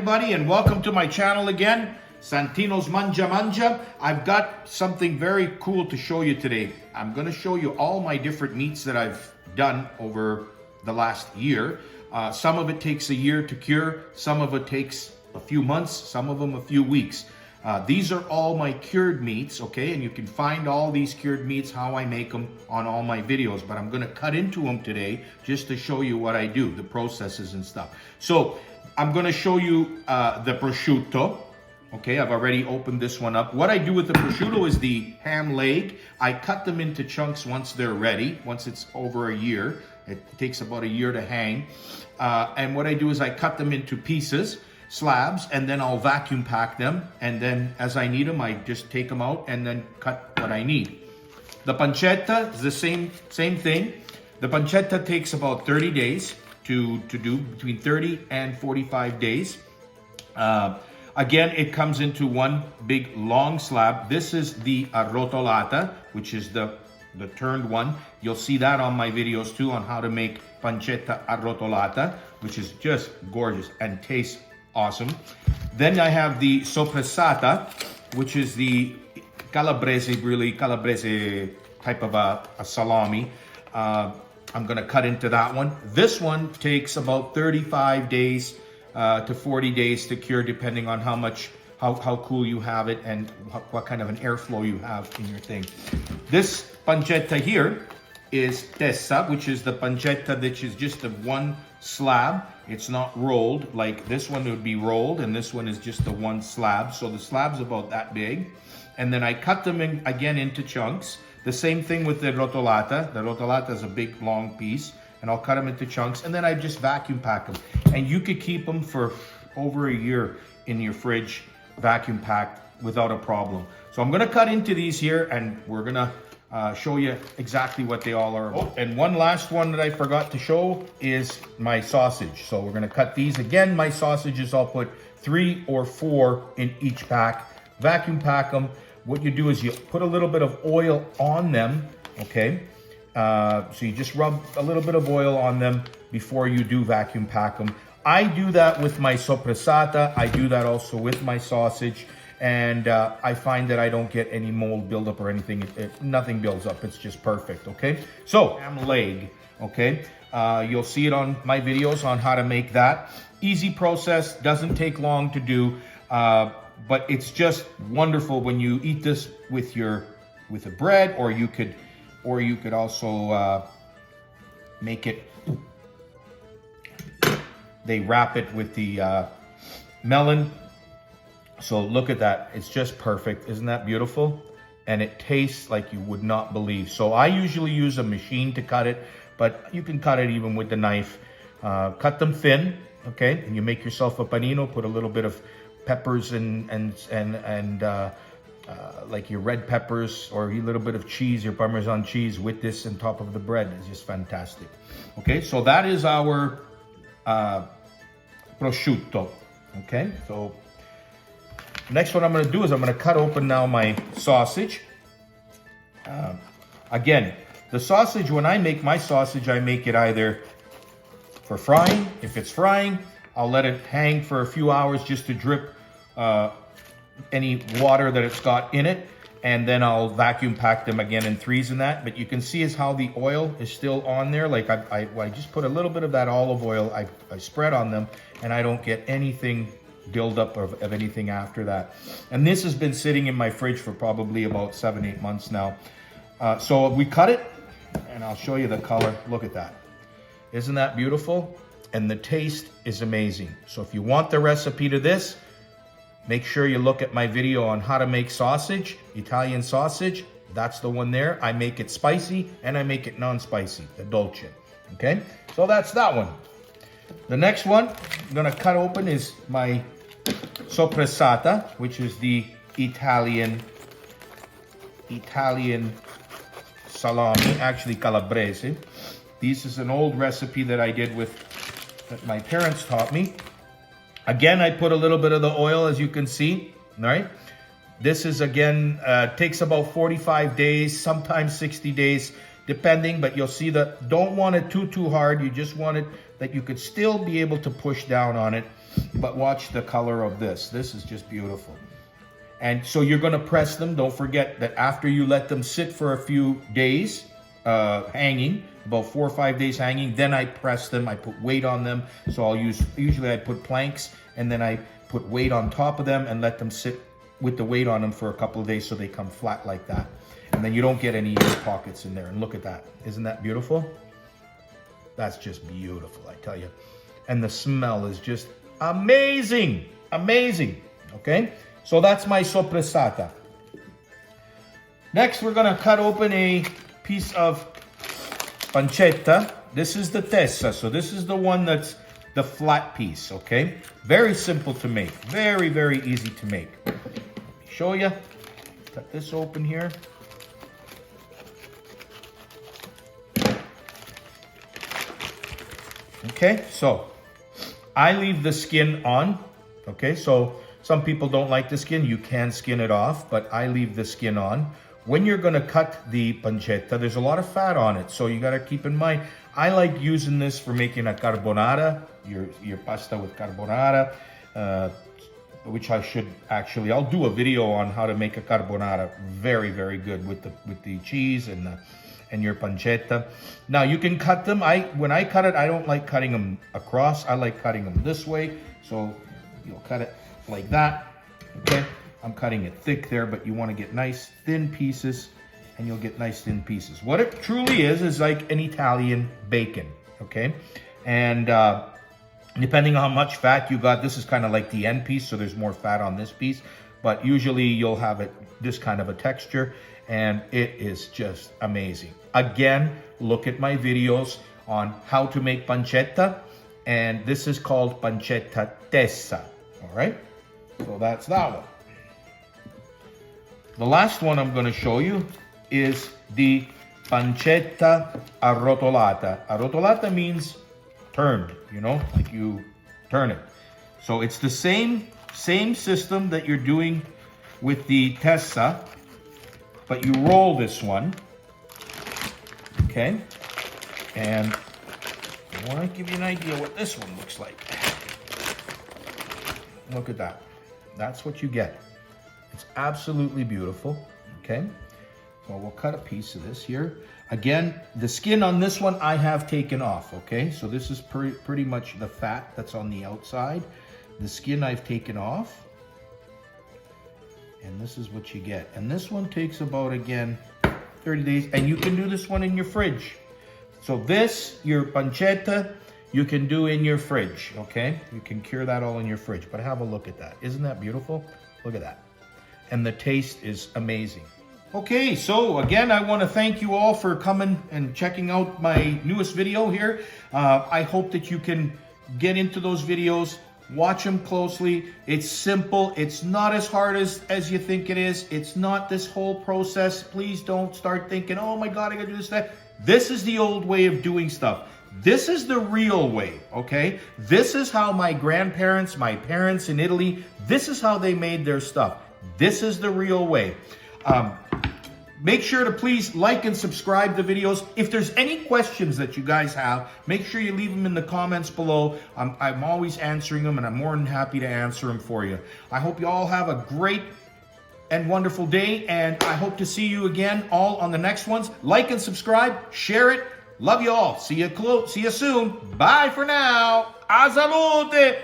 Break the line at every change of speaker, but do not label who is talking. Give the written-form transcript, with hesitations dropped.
everybody, and welcome to my channel again, Santino's Manja Manja. I've got something very cool to show you today. I'm going to show you all my different meats that I've done over the last year. Some of it takes a year to cure, some of it takes a few months, some of them a few weeks. These are all my cured meats, okay? And you can find all these cured meats, how I make them on all my videos. But I'm gonna cut into them today just to show you what I do, the processes and stuff. So I'm gonna show you the prosciutto. Okay, I've already opened this one up. What I do with the prosciutto is the ham leg. I cut them into chunks once they're ready, once it's over a year. It takes about a year to hang. And what I do is I cut them into pieces, slabs, and then I'll vacuum pack them, and then as I need them I just take them out and then cut what I need. The pancetta is the same thing. The pancetta takes about 30 days to do, between 30 and 45 days. Again, it comes into one big long slab. This is the arrotolata, which is the turned one. You'll see that on my videos too, on how to make pancetta arrotolata, which is just gorgeous and tastes awesome. Then I have the soppressata, which is the calabrese, really calabrese type of a salami. I'm gonna cut into that one. This one takes about 35 days to 40 days to cure, depending on how cool you have it and what kind of an airflow you have in your thing. This pancetta here is tessa, which is the pancetta that is just the one slab. It's not rolled. Like this one would be rolled, and this one is just the one slab. So the slab's about that big. And then I cut them again into chunks. The same thing with the rotolata. The rotolata is a big long piece, and I'll cut them into chunks, and then I just vacuum pack them. And you could keep them for over a year in your fridge, vacuum packed, without a problem. So I'm gonna cut into these here, and we're gonna show you exactly what they all are about. Oh, and one last one that I forgot to show is my sausage. So we're gonna cut these. Again, my sausages, I'll put 3 or 4 in each pack, vacuum pack them. What you do is you put a little bit of oil on them, okay? So you just rub a little bit of oil on them before you do vacuum pack them. I do that with my soppressata. I do that also with my sausage. And I find that I don't get any mold buildup or anything. Nothing builds up. It's just perfect, okay? So, ham leg, okay? You'll see it on my videos on how to make that. Easy process, doesn't take long to do, but it's just wonderful when you eat this with a bread, or you could also make it. They wrap it with the melon. So look at that, it's just perfect. Isn't that beautiful? And it tastes like you would not believe. So I usually use a machine to cut it, but you can cut it even with the knife. Cut them thin, okay? And you make yourself a panino, put a little bit of peppers and like your red peppers, or a little bit of cheese, your Parmesan cheese with this on top of the bread. It's just fantastic. Okay, so that is our prosciutto, okay? So next what I'm going to do is I'm going to cut open now my sausage. Again, the sausage, when I make my sausage, I make it either for frying. If it's frying, I'll let it hang for a few hours just to drip any water that it's got in it. And then I'll vacuum pack them again in 3s and that. But you can see is how the oil is still on there. Like I just put a little bit of that olive oil, I spread on them, and I don't get anything buildup of anything after that. And this has been sitting in my fridge for probably about 7-8 months now. So we cut it, and I'll show you the color. Look at that. Isn't that beautiful? And the taste is amazing. So if you want the recipe to this, make sure you look at my video on how to make sausage, Italian sausage. That's the one there. I make it spicy and I make it non-spicy, the dolce. Okay, so that's that one. The next one I'm gonna cut open is my soppressata, which is the Italian salami, actually calabrese. This is an old recipe that I did that my parents taught me. Again, I put a little bit of the oil, as you can see, all right? This is, again, takes about 45 days, sometimes 60 days, depending, but you'll see that don't want it too hard. You just want it that you could still be able to push down on it. But watch the color of this. This is just beautiful. And so you're going to press them. Don't forget that after you let them sit for a few days, hanging, about 4 or 5 days hanging, then I press them. I put weight on them. So usually I put planks, and then I put weight on top of them and let them sit with the weight on them for a couple of days so they come flat like that. And then you don't get any air pockets in there. And look at that. Isn't that beautiful? That's just beautiful, I tell you. And the smell is just amazing. Amazing. Okay? So that's my soppressata. Next, we're going to cut open a piece of pancetta. This is the testa. So this is the one that's the flat piece, okay? Very simple to make. Very, very easy to make. Let me show you. Cut this open here. Okay, so I leave the skin on. Okay, so some people don't like the skin. You can skin it off, but I leave the skin on. When you're going to cut the pancetta, there's a lot of fat on it, so you got to keep in mind. I like using this for making a carbonara, your pasta with carbonara, which I should actually. I'll do a video on how to make a carbonara. Very, very good with the cheese and your pancetta. Now you can cut them. When I cut it, I don't like cutting them across. I like cutting them this way. So you'll cut it like that. Okay. I'm cutting it thick there, but you want to get nice thin pieces, and you'll get nice thin pieces. What it truly is like an Italian bacon, okay? And depending on how much fat you got, this is kind of like the end piece, so there's more fat on this piece, but usually you'll have it this kind of a texture, and it is just amazing. Again, look at my videos on how to make pancetta, and this is called pancetta tessa, all right? So that's that one. The last one I'm going to show you is the pancetta arrotolata. Arrotolata means turned, you know, like you turn it. So it's the same system that you're doing with the tessa, but you roll this one, okay? And I want to give you an idea what this one looks like. Look at that. That's what you get. It's absolutely beautiful, okay? So we'll cut a piece of this here. Again, the skin on this one I have taken off, okay? So this is pretty much the fat that's on the outside. The skin I've taken off. And this is what you get. And this one takes about, again, 30 days. And you can do this one in your fridge. So this, your pancetta, you can do in your fridge, okay? You can cure that all in your fridge. But have a look at that. Isn't that beautiful? Look at that. And the taste is amazing. Okay, so again, I want to thank you all for coming and checking out my newest video here. I hope that you can get into those videos, watch them closely. It's simple. It's not as hard as you think it is. It's not this whole process. Please don't start thinking, oh my God, I gotta do this, that. This is the old way of doing stuff. This is the real way, okay? This is how my grandparents, my parents in Italy, this is how they made their stuff. This is the real way. Make sure to please like and subscribe the videos. If there's any questions that you guys have, make sure you leave them in the comments below. I'm always answering them, and I'm more than happy to answer them for you. I hope you all have a great and wonderful day, and I hope to see you again all on the next ones. Like and subscribe, share it. Love you all. See you soon. Bye for now. A salute.